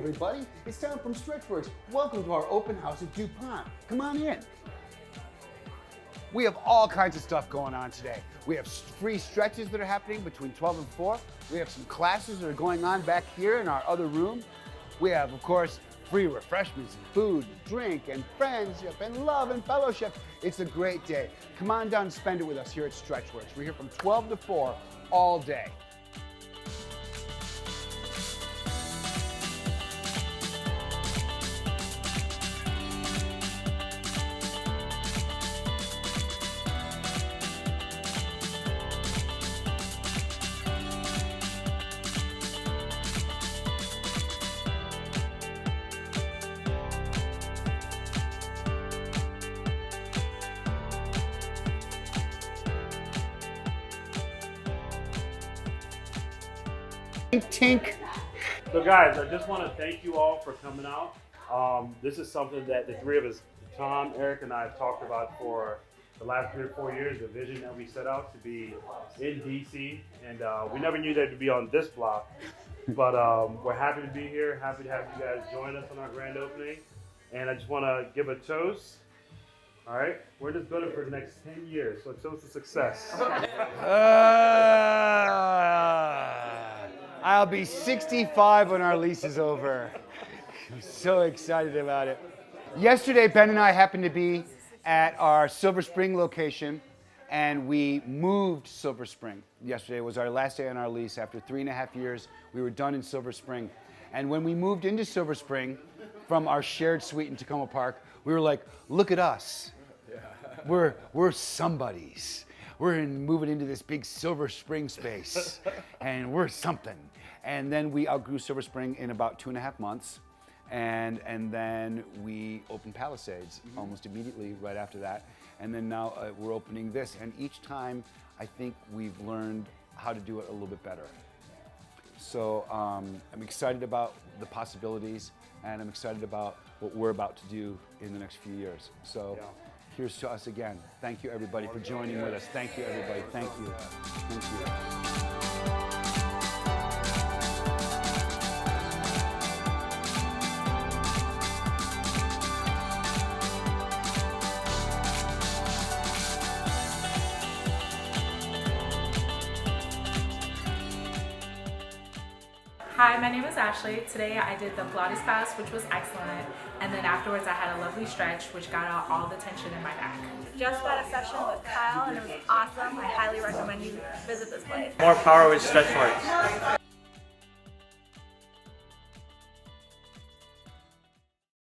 everybody. It's Tom from Stretch Workz. Welcome to our open house at DuPont. Come on in. We have all kinds of stuff going on today. We have free stretches that are happening between 12 and 4. We have some classes that are going on back here in our other room. We have, of course, free refreshments and food, and drink, and friendship, and love, and fellowship. It's a great day. Come on down and spend it with us here at Stretch Workz. We're here from 12 to 4 all day. Tink. So guys, I just want to thank you all for coming out. This is something that the three of us, Tom, Eric, and I have talked about for the last 3 or 4 years, the vision that we set out to be in DC. And we never knew that it would be on this block. But we're happy to be here, happy to have you guys join us on our grand opening. And I just want to give a toast. All right, we're in this building for the next 10 years, so a toast to success. I'll be 65 when our lease is over. I'm so excited about it. Yesterday, Ben and I happened to be at our Silver Spring location, and we moved Silver Spring. Yesterday was our last day on our lease. After 3.5 years, we were done in Silver Spring. And when we moved into Silver Spring from our shared suite in Tacoma Park, we were like, look at us. We're somebodies. We're moving into this big Silver Spring space, and we're something. And then we outgrew Silver Spring in about 2.5 months, and then we opened Palisades almost immediately right after that. And then now we're opening this, and each time I think we've learned how to do it a little bit better. So I'm excited about the possibilities, and I'm excited about what we're about to do in the next few years. So. Yeah. Here's to us again. Thank you, everybody, for joining with us. Thank you, everybody. Thank you. Thank you. Hi, my name is Ashley. Today I did the Pilates class, which was excellent. And then afterwards I had a lovely stretch, which got out all the tension in my back. Just had a session with Kyle and it was awesome. I highly recommend you visit this place. More power with Stretch Workz.